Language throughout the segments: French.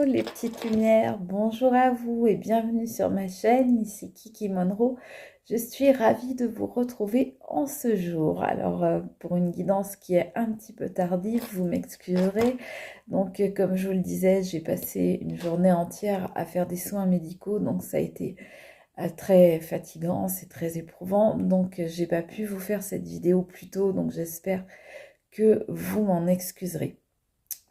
les petites lumières, bonjour à vous et bienvenue sur ma chaîne, ici Kiki Monroe. Je suis ravie de vous retrouver en ce jour. Alors pour une guidance qui est un petit peu tardive, vous m'excuserez. Donc comme je vous le disais, j'ai passé une journée entière à faire des soins médicaux, donc ça a été très fatigant, c'est très éprouvant. Donc j'ai pas pu vous faire cette vidéo plus tôt, donc j'espère que vous m'en excuserez.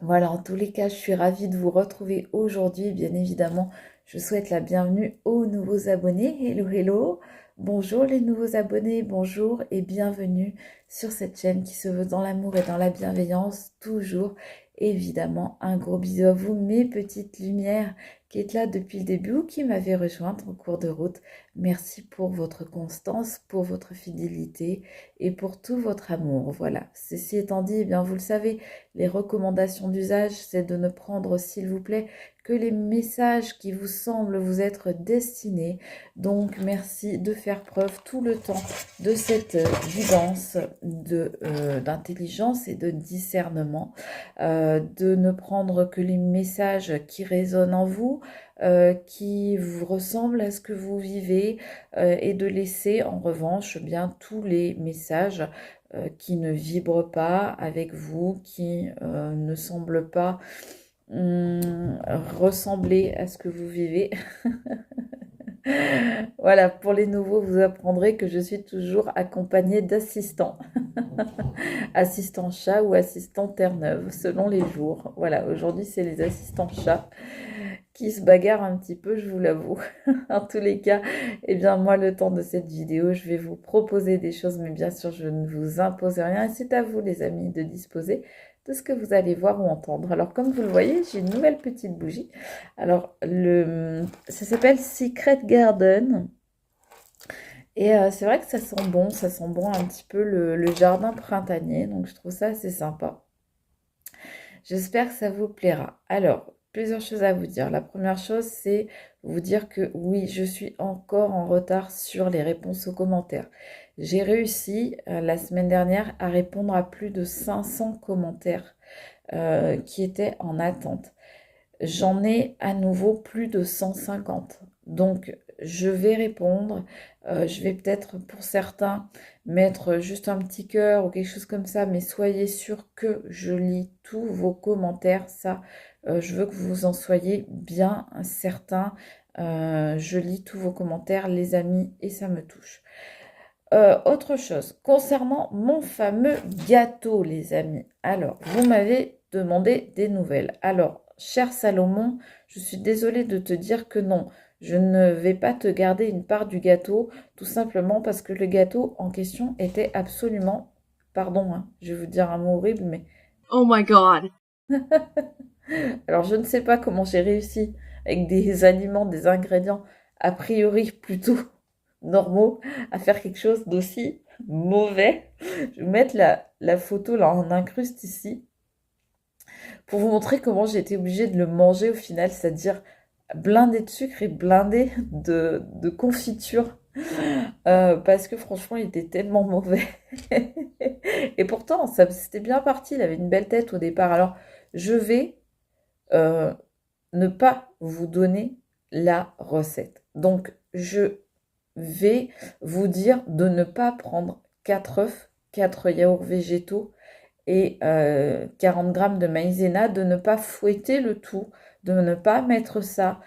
Voilà, en tous les cas, je suis ravie de vous retrouver aujourd'hui. Bien évidemment, je souhaite la bienvenue aux nouveaux abonnés. Hello, hello. Bonjour les nouveaux abonnés, bonjour et bienvenue sur cette chaîne qui se veut dans l'amour et dans la bienveillance, toujours. Évidemment, un gros bisou à vous, mes petites lumières qui êtes là depuis le début ou qui m'avez rejointe en cours de route. Merci pour votre constance, pour votre fidélité et pour tout votre amour. Voilà, ceci étant dit, eh bien vous le savez, les recommandations d'usage, c'est de ne prendre, s'il vous plaît, que les messages qui vous semblent vous être destinés. Donc, merci de faire preuve tout le temps de cette guidance d'intelligence et de discernement, de ne prendre que les messages qui résonnent en vous, qui vous ressemblent à ce que vous vivez, et de laisser en revanche bien tous les messages qui ne vibrent pas avec vous, qui ne semblent pas ressembler à ce que vous vivez. Voilà, pour les nouveaux, vous apprendrez que je suis toujours accompagnée d'assistants. Assistant chat ou assistant Terre-Neuve, selon les jours. Voilà, aujourd'hui, c'est les assistants chats qui se bagarrent un petit peu, je vous l'avoue. En tous les cas, eh bien, moi, le temps de cette vidéo, je vais vous proposer des choses, mais bien sûr, je ne vous impose rien. Et c'est à vous, les amis, de disposer de ce que vous allez voir ou entendre. Alors, comme vous le voyez, j'ai une nouvelle petite bougie. Alors, ça s'appelle Secret Garden. Et c'est vrai que ça sent bon un petit peu le jardin printanier, donc je trouve ça assez sympa. J'espère que ça vous plaira. Alors, plusieurs choses à vous dire. La première chose, c'est vous dire que oui, je suis encore en retard sur les réponses aux commentaires. J'ai réussi la semaine dernière à répondre à plus de 500 commentaires qui étaient en attente. J'en ai à nouveau plus de 150. Donc, je vais répondre. Je vais peut-être, pour certains, mettre juste un petit cœur ou quelque chose comme ça. Mais soyez sûr que je lis tous vos commentaires. Ça, je veux que vous en soyez bien certains. Je lis tous vos commentaires, les amis, et ça me touche. Autre chose, concernant mon fameux gâteau, les amis. Alors, vous m'avez demandé des nouvelles. Alors, cher Salomon, je suis désolée de te dire que non, je ne vais pas te garder une part du gâteau, tout simplement parce que le gâteau en question était absolument, pardon, hein, je vais vous dire un mot horrible, mais... Oh my god. Alors, je ne sais pas comment j'ai réussi avec des aliments, des ingrédients a priori plutôt normaux à faire quelque chose d'aussi mauvais. Je vais vous mettre la photo là en incruste ici pour vous montrer comment j'ai été obligée de le manger au final, c'est-à-dire blindé de sucre et blindé de confiture. Parce que franchement, il était tellement mauvais. Et pourtant, c'était bien parti. Il avait une belle tête au départ. Alors, je vais ne pas vous donner la recette. Donc, je vais vous dire de ne pas prendre 4 œufs, 4 yaourts végétaux et 40 grammes de maïzena, de ne pas fouetter le tout, de ne pas mettre ça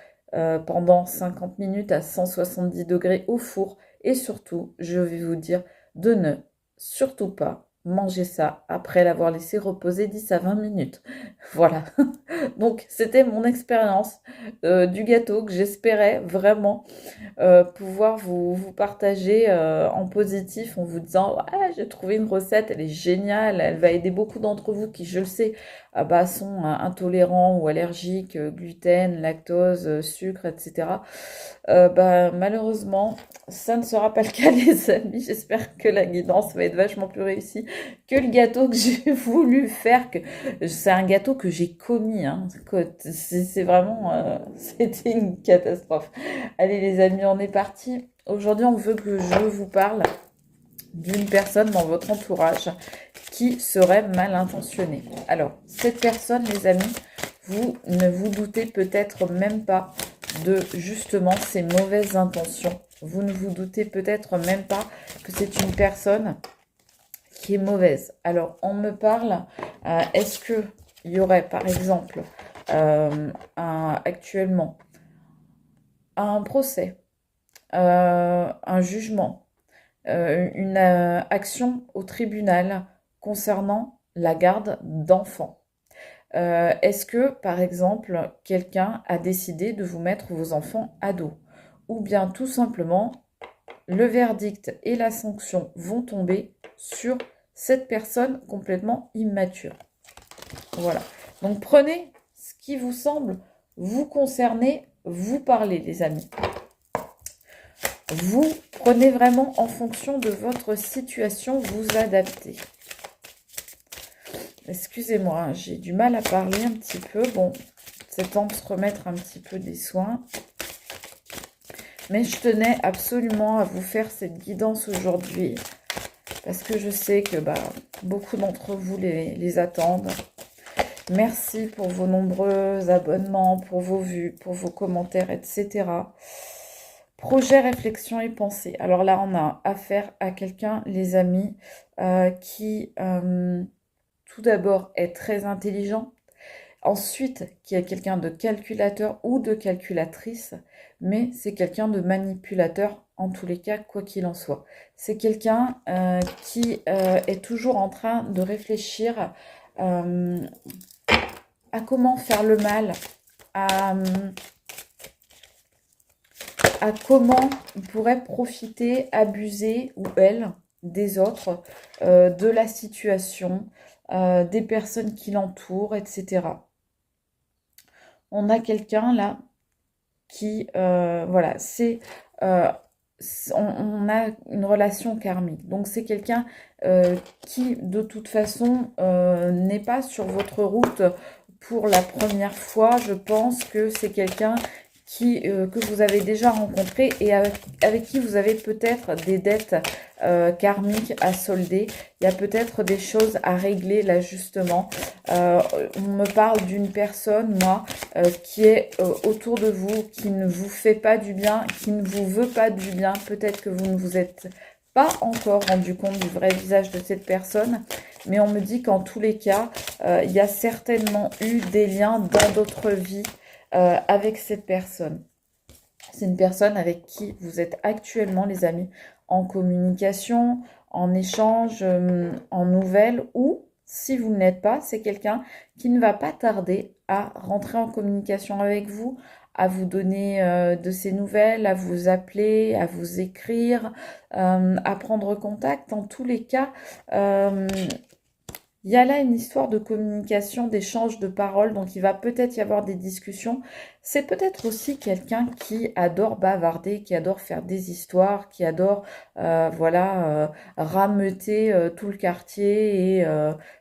pendant 50 minutes à 170 degrés au four. Et surtout, je vais vous dire de ne surtout pas manger ça après l'avoir laissé reposer 10 à 20 minutes. Voilà. Donc, c'était mon expérience du gâteau que j'espérais vraiment pouvoir vous partager en positif en vous disant ouais, j'ai trouvé une recette, elle est géniale, elle va aider beaucoup d'entre vous qui, je le sais, sont intolérants ou allergiques, gluten, lactose, sucre, etc. Malheureusement, ça ne sera pas le cas, les amis. J'espère que la guidance va être vachement plus réussie que le gâteau que j'ai voulu faire. C'est un gâteau que j'ai commis. Hein. C'est vraiment... c'était une catastrophe. Allez, les amis, on est parti. Aujourd'hui, on veut que je vous parle d'une personne dans votre entourage qui serait mal intentionnée. Alors, cette personne, les amis, Vous ne vous doutez peut-être même pas de justement ces mauvaises intentions. Vous ne vous doutez peut-être même pas que c'est une personne qui est mauvaise. Alors, on me parle, est-ce que il y aurait par exemple actuellement un procès, un jugement, une action au tribunal concernant la garde d'enfants? Est-ce que, par exemple, quelqu'un a décidé de vous mettre vos enfants à dos? Ou bien tout simplement, le verdict et la sanction vont tomber sur cette personne complètement immature. Voilà. Donc prenez ce qui vous semble vous concerner, vous parler, les amis. Vous prenez vraiment en fonction de votre situation, vous adaptez. Excusez-moi, hein, j'ai du mal à parler un petit peu. Bon, c'est temps de se remettre un petit peu des soins. Mais je tenais absolument à vous faire cette guidance aujourd'hui. Parce que je sais que beaucoup d'entre vous les attendent. Merci pour vos nombreux abonnements, pour vos vues, pour vos commentaires, etc. Projet, réflexion et pensée. Alors là, on a affaire à quelqu'un, les amis, qui tout d'abord est très intelligent. Ensuite, qui est quelqu'un de calculateur ou de calculatrice, mais c'est quelqu'un de manipulateur en tous les cas, quoi qu'il en soit. C'est quelqu'un qui est toujours en train de réfléchir à comment faire le mal, à comment il pourrait profiter, abuser, ou elle, des autres, de la situation, des personnes qui l'entourent, etc. On a quelqu'un là qui, voilà, on a une relation karmique. Donc c'est quelqu'un qui, de toute façon, n'est pas sur votre route pour la première fois. Je pense que c'est quelqu'un que vous avez déjà rencontré et avec qui vous avez peut-être des dettes karmiques à solder. Il y a peut-être des choses à régler là justement. On me parle d'une personne, moi, qui est autour de vous, qui ne vous fait pas du bien, qui ne vous veut pas du bien. Peut-être que vous ne vous êtes pas encore rendu compte du vrai visage de cette personne, mais on me dit qu'en tous les cas, il y a certainement eu des liens dans d'autres vies avec cette personne. C'est une personne avec qui vous êtes actuellement, les amis, en communication, en échange, en nouvelles, ou si vous ne l'êtes pas, c'est quelqu'un qui ne va pas tarder à rentrer en communication avec vous, à vous donner de ses nouvelles, à vous appeler, à vous écrire, à prendre contact. En tous les cas, il y a là une histoire de communication, d'échange de paroles, donc il va peut-être y avoir des discussions. C'est peut-être aussi quelqu'un qui adore bavarder, qui adore faire des histoires, qui adore rameuter tout le quartier et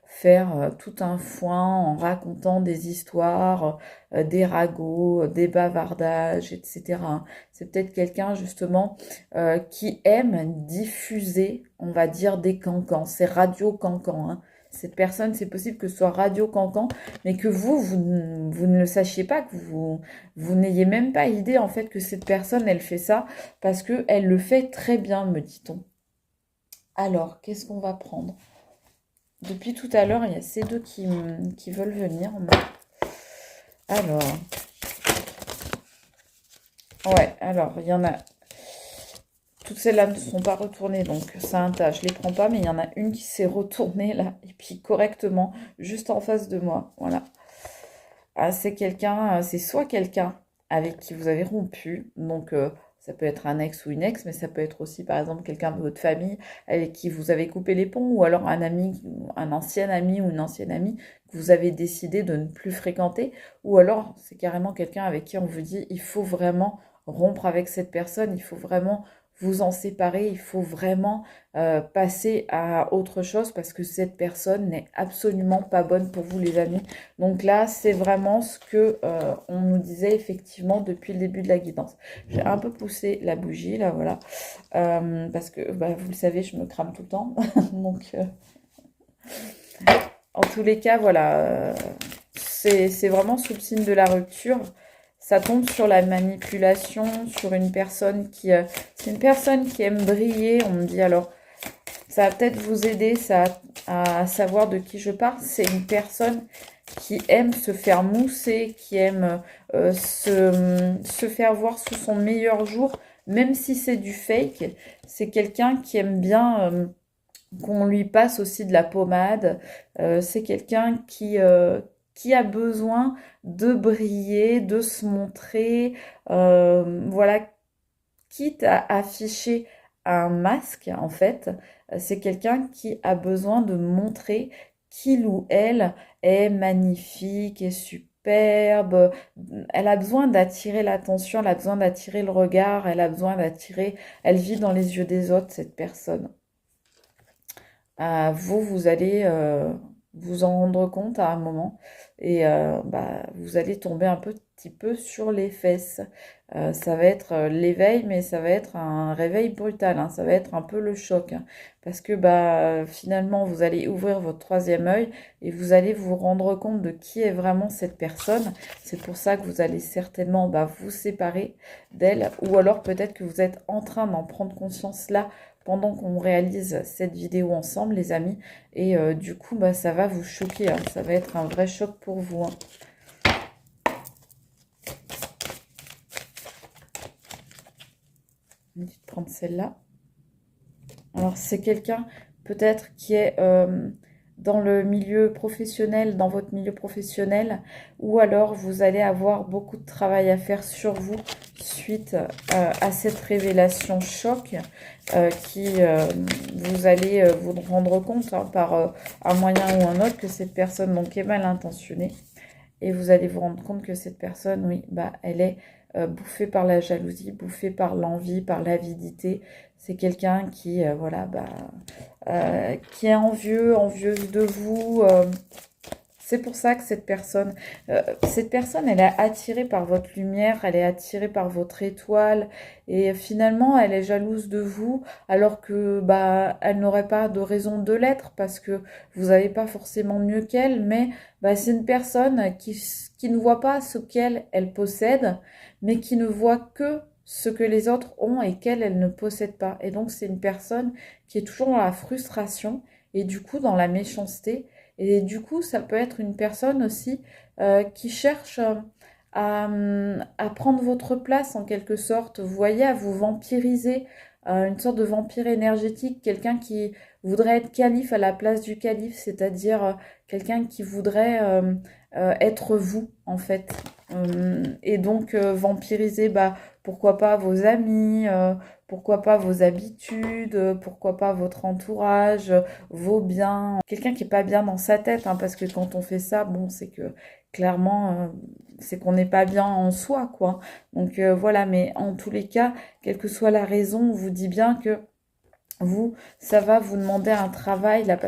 faire tout un foin en racontant des histoires, des ragots, des bavardages, etc. C'est peut-être quelqu'un justement qui aime diffuser, on va dire, des cancans. C'est radio cancan, hein. Cette personne, c'est possible que ce soit Radio Cancan, mais que vous ne le sachiez pas, que vous n'ayez même pas idée en fait que cette personne, elle fait ça, parce qu'elle le fait très bien, me dit-on. Alors, qu'est-ce qu'on va prendre? Depuis tout à l'heure, il y a ces deux qui veulent venir. Alors, ouais, alors, il y en a... Toutes celles-là ne sont pas retournées, donc ça un tas. Je les prends pas, mais il y en a une qui s'est retournée là, et puis correctement, juste en face de moi. Voilà. Ah, c'est quelqu'un, c'est soit quelqu'un avec qui vous avez rompu, donc ça peut être un ex ou une ex, mais ça peut être aussi par exemple quelqu'un de votre famille avec qui vous avez coupé les ponts, ou alors un ami, un ancien ami ou une ancienne amie que vous avez décidé de ne plus fréquenter, ou alors c'est carrément quelqu'un avec qui on vous dit il faut vraiment rompre avec cette personne, il faut vraiment vous en séparer, il faut vraiment passer à autre chose parce que cette personne n'est absolument pas bonne pour vous, les amis. Donc là, c'est vraiment ce que on nous disait effectivement depuis le début de la guidance. J'ai un peu poussé la bougie, là, voilà. Parce que, vous le savez, je me crame tout le temps. Donc, en tous les cas, voilà. c'est vraiment sous le signe de la rupture. Ça tombe sur la manipulation, sur une personne qui... c'est une personne qui aime briller, on me dit. Alors, ça va peut-être vous aider ça, à savoir de qui je parle. C'est une personne qui aime se faire mousser, qui aime se faire voir sous son meilleur jour, même si c'est du fake. C'est quelqu'un qui aime bien qu'on lui passe aussi de la pommade. C'est quelqu'un qui a besoin de briller, de se montrer, voilà, quitte à afficher un masque, en fait. C'est quelqu'un qui a besoin de montrer qu'il ou elle est magnifique, est superbe. Elle a besoin d'attirer l'attention, elle a besoin d'attirer le regard, elle a besoin d'attirer... Elle vit dans les yeux des autres, cette personne. Vous allez vous en rendre compte à un moment et bah, vous allez tomber un petit peu sur les fesses. Ça va être l'éveil, mais ça va être un réveil brutal, hein. Ça va être un peu le choc, hein, parce que bah, finalement, vous allez ouvrir votre troisième œil et vous allez vous rendre compte de qui est vraiment cette personne. C'est pour ça que vous allez certainement bah, vous séparer d'elle, ou alors peut-être que vous êtes en train d'en prendre conscience là pendant qu'on réalise cette vidéo ensemble, les amis. Et du coup, bah, ça va vous choquer, hein. Ça va être un vrai choc pour vous, hein. Je vais prendre celle-là. Alors, c'est quelqu'un peut-être qui est dans le milieu professionnel, dans votre milieu professionnel, ou alors vous allez avoir beaucoup de travail à faire sur vous suite à cette révélation choc qui vous allez vous rendre compte, hein, par un moyen ou un autre, que cette personne donc est mal intentionnée. Et vous allez vous rendre compte que cette personne, oui, bah, elle est bouffée par la jalousie, bouffée par l'envie, par l'avidité. C'est quelqu'un qui, voilà, bah, qui est envieux, envieuse de vous. C'est pour ça que cette personne, elle est attirée par votre lumière, elle est attirée par votre étoile, et finalement, elle est jalouse de vous, alors que bah, elle n'aurait pas de raison de l'être, parce que vous n'avez pas forcément mieux qu'elle, mais bah, c'est une personne qui ne voit pas ce qu'elle elle possède, mais qui ne voit que ce que les autres ont et qu'elle, elle ne possède pas. Et donc, c'est une personne qui est toujours dans la frustration et du coup dans la méchanceté. Et du coup, ça peut être une personne aussi qui cherche à prendre votre place en quelque sorte. Vous voyez, à vous vampiriser, une sorte de vampire énergétique, quelqu'un qui voudrait être calife à la place du calife, c'est-à-dire quelqu'un qui voudrait être vous, en fait. Et donc, vampiriser, bah, pourquoi pas vos amis, pourquoi pas vos habitudes, pourquoi pas votre entourage, vos biens. Quelqu'un qui est pas bien dans sa tête, hein, parce que quand on fait ça, bon, c'est que clairement, c'est qu'on n'est pas bien en soi, quoi. Donc voilà, mais en tous les cas, quelle que soit la raison, on vous dit bien que vous, ça va vous demander un travail là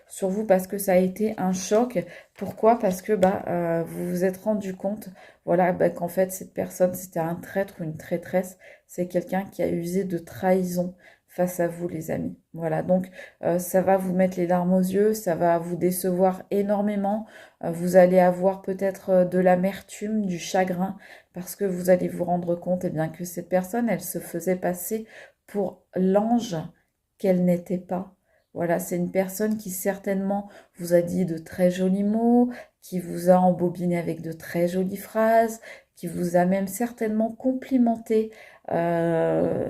sur vous, parce que ça a été un choc. Pourquoi? Parce que bah vous vous êtes rendu compte, voilà, bah, qu'en fait cette personne c'était un traître ou une traîtresse. C'est quelqu'un qui a usé de trahison face à vous, les amis. Voilà, donc ça va vous mettre les larmes aux yeux, ça va vous décevoir énormément. Vous allez avoir peut-être de l'amertume, du chagrin, parce que vous allez vous rendre compte, eh bien, que cette personne, elle se faisait passer pour l'ange qu'elle n'était pas. Voilà, c'est une personne qui certainement vous a dit de très jolis mots, qui vous a embobiné avec de très jolies phrases, qui vous a même certainement complimenté euh,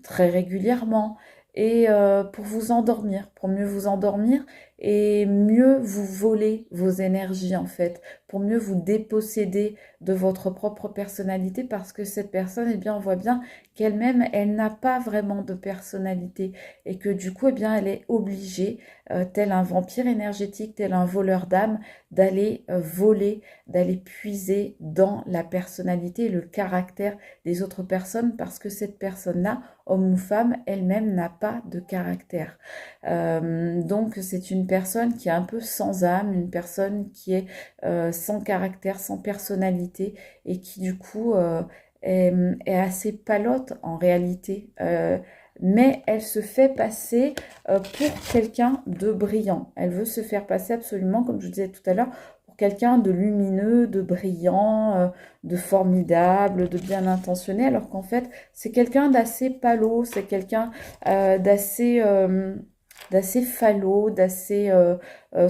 très régulièrement, et pour vous endormir, pour mieux vous endormir et mieux vous voler vos énergies, en fait, pour mieux vous déposséder de votre propre personnalité, parce que cette personne, eh bien, on voit bien qu'elle-même, elle n'a pas vraiment de personnalité, et que du coup, eh bien, elle est obligée, tel un vampire énergétique, tel un voleur d'âme, d'aller voler, d'aller puiser dans la personnalité et le caractère des autres personnes, parce que cette personne-là, homme ou femme, elle-même n'a pas de caractère. Donc c'est une personne qui est un peu sans âme, une personne qui est sans caractère, sans personnalité, et qui du coup est assez palote en réalité. Mais elle se fait passer pour quelqu'un de brillant. Elle veut se faire passer absolument, comme je disais tout à l'heure, pour quelqu'un de lumineux, de brillant, de formidable, de bien intentionné, alors qu'en fait, c'est quelqu'un d'assez palo, c'est quelqu'un d'assez falot, d'assez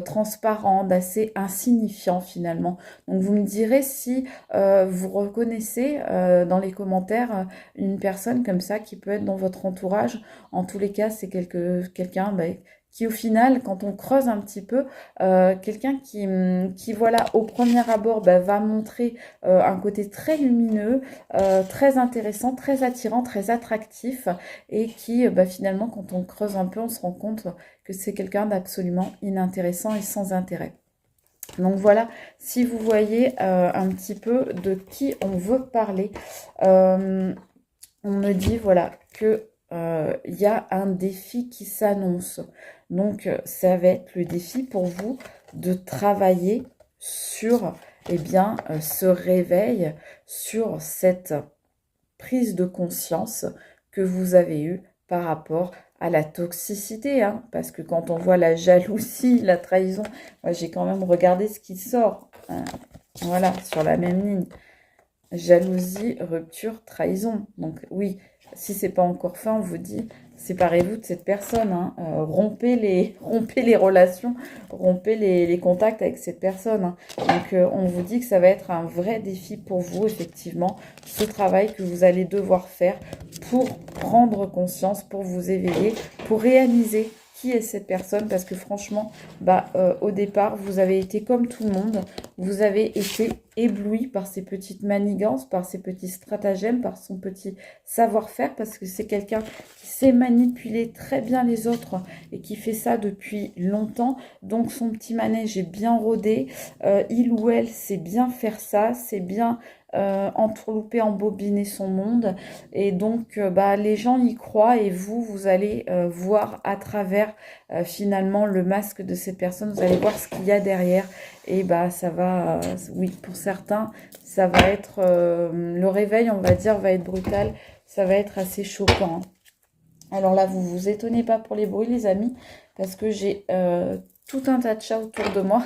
transparent, d'assez insignifiant finalement. Donc vous me direz si vous reconnaissez dans les commentaires une personne comme ça qui peut être dans votre entourage. En tous les cas, c'est quelqu'un qui au final, quand on creuse un petit peu, quelqu'un qui voilà, au premier abord, va montrer un côté très lumineux, très intéressant, très attirant, très attractif, et qui finalement, quand on creuse un peu, on se rend compte que c'est quelqu'un d'absolument inintéressant et sans intérêt. Donc voilà, si vous voyez un petit peu de qui on veut parler, on me dit voilà que il y a un défi qui s'annonce. Donc ça va être le défi pour vous de travailler sur ce réveil, sur cette prise de conscience que vous avez eue par rapport à la toxicité, hein, parce que quand on voit la jalousie, la trahison, moi j'ai quand même regardé ce qui sort, hein, voilà, sur la même ligne. Jalousie, rupture, trahison. Donc oui, si c'est pas encore fait, on vous dit, séparez-vous de cette personne, hein. Rompez les relations, rompez les contacts avec cette personne, hein. Donc on vous dit que ça va être un vrai défi pour vous, effectivement, ce travail que vous allez devoir faire pour prendre conscience, pour vous éveiller, pour réaliser qui est cette personne, parce que franchement, au départ, vous avez été comme tout le monde, vous avez été ébloui par ses petites manigances, par ses petits stratagèmes, par son petit savoir-faire, parce que c'est quelqu'un qui sait manipuler très bien les autres et qui fait ça depuis longtemps. Donc son petit manège est bien rodé, il ou elle sait bien faire ça, c'est bien entourlouper, embobiner son monde, et donc les gens y croient, et vous allez voir à travers finalement le masque de cette personne, vous allez voir ce qu'il y a derrière, et ça va, oui, pour certains, ça va être, le réveil, on va dire, va être brutal, ça va être assez choquant. Alors là, vous vous étonnez pas pour les bruits, les amis, parce que j'ai tout un tas de chats autour de moi.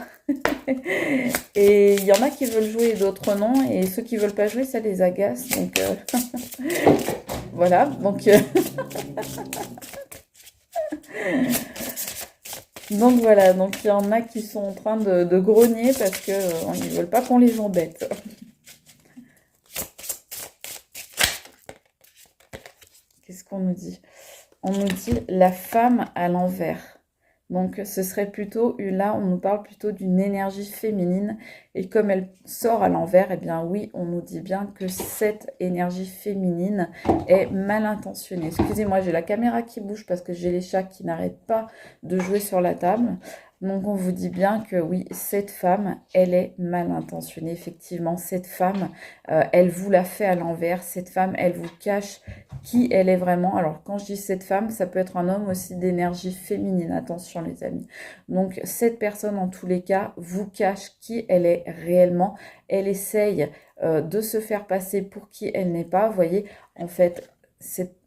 Et il y en a qui veulent jouer et d'autres non. Et ceux qui veulent pas jouer, ça les agace. Donc voilà. Donc voilà. Donc il y en a qui sont en train de grogner parce que ils veulent pas qu'on les embête. Qu'est-ce qu'on nous dit? On nous dit la femme à l'envers. Donc ce serait plutôt, là on nous parle plutôt d'une énergie féminine, et comme elle sort à l'envers, eh bien oui, on nous dit bien que cette énergie féminine est mal intentionnée. Excusez-moi, j'ai la caméra qui bouge parce que j'ai les chats qui n'arrêtent pas de jouer sur la table. Donc on vous dit bien que oui, cette femme, elle est mal intentionnée. Effectivement, cette femme, elle vous la fait à l'envers. Cette femme, elle vous cache qui elle est vraiment. Alors quand je dis cette femme, ça peut être un homme aussi d'énergie féminine. Attention les amis. Donc cette personne, en tous les cas, vous cache qui elle est réellement. Elle essaye de se faire passer pour qui elle n'est pas. Vous voyez, en fait,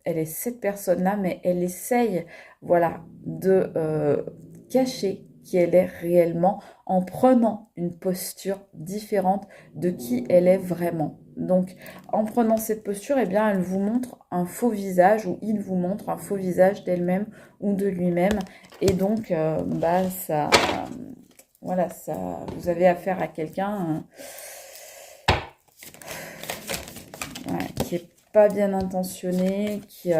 elle est cette personne-là, mais elle essaye, voilà, de cacher qui elle est réellement en prenant une posture différente de qui elle est vraiment. Donc, en prenant cette posture, eh bien, elle vous montre un faux visage, ou il vous montre un faux visage d'elle-même ou de lui-même. Et donc, ça, voilà, ça, vous avez affaire à quelqu'un qui est pas bien intentionné, qui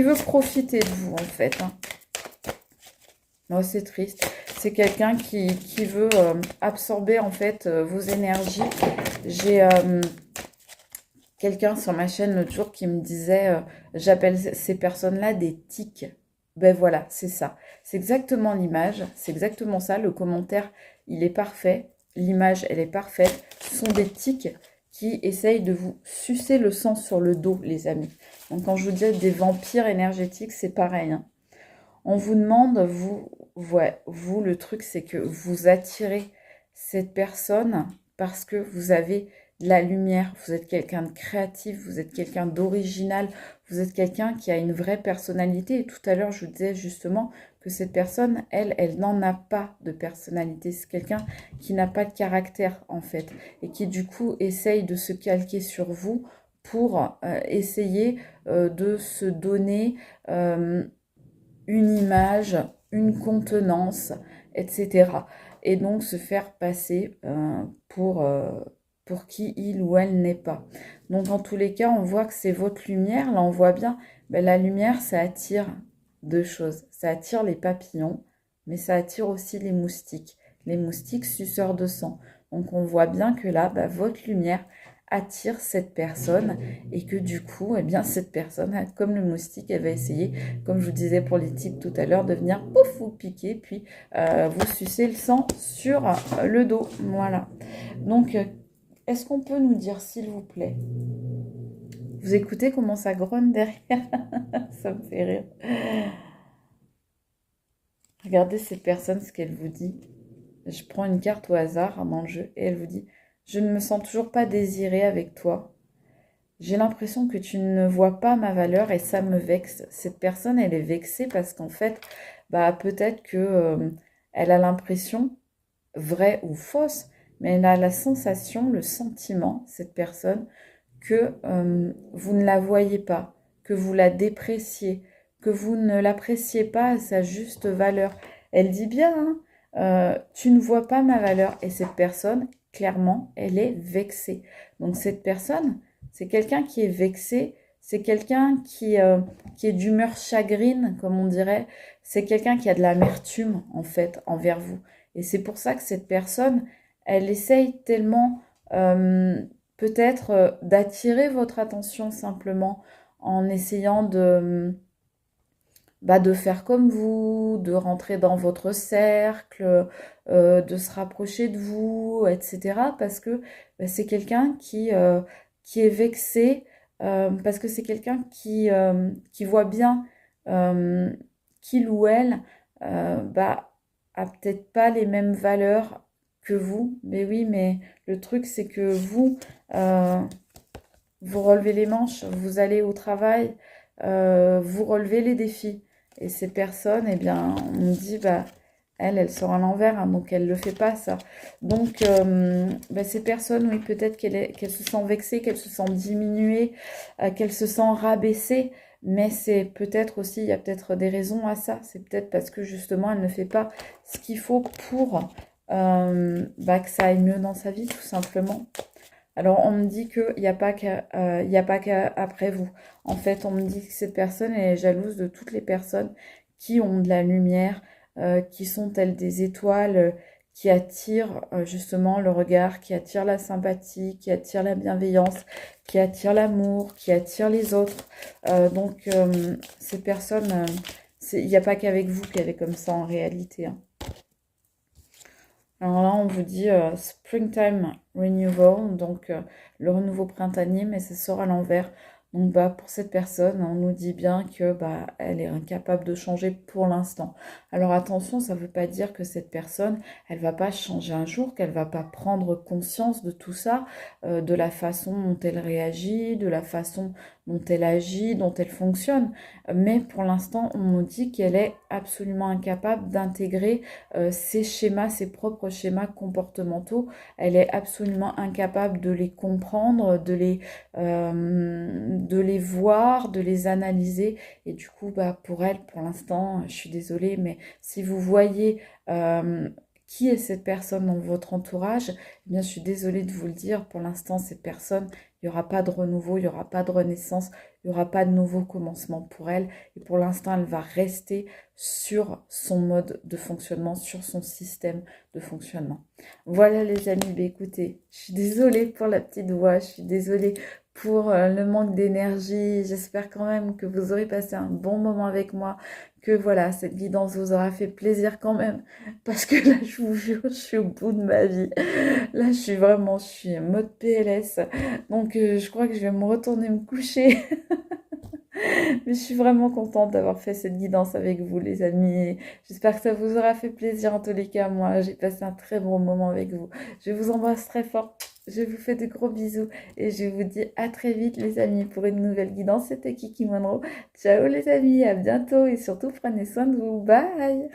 veut profiter de vous, en fait, hein. Oh, c'est triste. C'est quelqu'un qui veut absorber en fait vos énergies. J'ai quelqu'un sur ma chaîne l'autre jour qui me disait j'appelle ces personnes-là des tiques. Ben voilà, c'est ça. C'est exactement l'image. C'est exactement ça. Le commentaire, il est parfait. L'image, elle est parfaite. Ce sont des tiques qui essayent de vous sucer le sang sur le dos, les amis. Donc quand je vous dis des vampires énergétiques, c'est pareil, hein. On vous demande, vous, le truc, c'est que vous attirez cette personne parce que vous avez de la lumière, vous êtes quelqu'un de créatif, vous êtes quelqu'un d'original, vous êtes quelqu'un qui a une vraie personnalité. Et tout à l'heure, je vous disais justement que cette personne, elle n'en a pas de personnalité. C'est quelqu'un qui n'a pas de caractère, en fait, et qui, du coup, essaye de se calquer sur vous pour essayer de se donner une image, une contenance, etc. Et donc se faire passer pour qui il ou elle n'est pas. Donc en tous les cas, on voit que c'est votre lumière. Là, on voit bien, ben, la lumière, ça attire deux choses. Ça attire les papillons, mais ça attire aussi les moustiques. Les moustiques suceurs de sang. Donc on voit bien que là, ben, votre lumière attire cette personne et que du coup, eh bien, cette personne, comme le moustique, elle va essayer, comme je vous disais pour les types tout à l'heure, de venir pouf, vous piquer, puis vous sucer le sang sur le dos. Voilà. Donc, est-ce qu'on peut nous dire, s'il vous plaît, vous écoutez comment ça grogne derrière? Ça me fait rire. Regardez cette personne, ce qu'elle vous dit. Je prends une carte au hasard dans le jeu et elle vous dit, je ne me sens toujours pas désirée avec toi. J'ai l'impression que tu ne vois pas ma valeur et ça me vexe. Cette personne, elle est vexée parce qu'en fait, bah, peut-être que elle a l'impression, vraie ou fausse, mais elle a la sensation, le sentiment, cette personne, que vous ne la voyez pas, que vous la dépréciez, que vous ne l'appréciez pas à sa juste valeur. Elle dit bien, hein, tu ne vois pas ma valeur. Et cette personne, clairement, elle est vexée. Donc cette personne, c'est quelqu'un qui est vexé, c'est quelqu'un qui est d'humeur chagrine, comme on dirait. C'est quelqu'un qui a de l'amertume, en fait, envers vous. Et c'est pour ça que cette personne, elle essaye tellement, peut-être, d'attirer votre attention simplement en essayant de faire comme vous, de rentrer dans votre cercle, de se rapprocher de vous, etc. Parce que bah, c'est quelqu'un qui est vexé, parce que c'est quelqu'un qui voit bien euh, qu'il ou elle bah, a peut-être pas les mêmes valeurs que vous. Mais oui, mais le truc, c'est que vous, euh, vous relevez les manches, vous allez au travail, vous relevez les défis. Et ces personnes, eh bien, on me dit, bah, elle sort à l'envers, hein, donc elle ne le fait pas, ça. Donc, bah, ces personnes, oui, peut-être qu'elle se sent vexée, qu'elle se sent diminuée, qu'elle se sent rabaissée, mais c'est peut-être aussi, il y a peut-être des raisons à ça. C'est peut-être parce que justement, elle ne fait pas ce qu'il faut pour bah, que ça aille mieux dans sa vie, tout simplement. Alors, on me dit qu'il n'y a pas il y a pas qu'après vous. En fait, on me dit que cette personne est jalouse de toutes les personnes qui ont de la lumière, qui sont telles des étoiles, qui attirent justement le regard, qui attirent la sympathie, qui attirent la bienveillance, qui attirent l'amour, qui attirent les autres. Donc, ces personnes, il n'y a pas qu'avec vous qu'elle est comme ça en réalité, hein. Alors là, on vous dit Springtime Renewal, donc le renouveau printanier, mais ça sort à l'envers. Donc bah, pour cette personne, on nous dit bien que bah, elle est incapable de changer pour l'instant. Alors attention, ça ne veut pas dire que cette personne, elle va pas changer un jour, qu'elle va pas prendre conscience de tout ça, de la façon dont elle réagit, de la façon dont elle agit, dont elle fonctionne. Mais pour l'instant, on nous dit qu'elle est absolument incapable d'intégrer ses schémas, ses propres schémas comportementaux. Elle est absolument incapable de les comprendre, de les voir, de les analyser. Et du coup, bah, pour elle, pour l'instant, je suis désolée, mais si vous voyez qui est cette personne dans votre entourage, eh bien, je suis désolée de vous le dire, pour l'instant, cette personne, il n'y aura pas de renouveau, il n'y aura pas de renaissance, il n'y aura pas de nouveau commencement pour elle. Et pour l'instant, elle va rester sur son mode de fonctionnement, sur son système de fonctionnement. Voilà les amis, bah, écoutez, je suis désolée pour la petite voix, je suis désolée pour le manque d'énergie. J'espère quand même que vous aurez passé un bon moment avec moi, que voilà, cette guidance vous aura fait plaisir quand même, parce que là, je vous jure, je suis au bout de ma vie. Là, je suis en mode PLS, donc je crois que je vais me retourner me coucher. Mais je suis vraiment contente d'avoir fait cette guidance avec vous, les amis. J'espère que ça vous aura fait plaisir en tous les cas. Moi, j'ai passé un très bon moment avec vous. Je vous embrasse très fort. Je vous fais de gros bisous et je vous dis à très vite les amis pour une nouvelle guidance. C'était Kiki Monroe. Ciao les amis, à bientôt et surtout prenez soin de vous. Bye!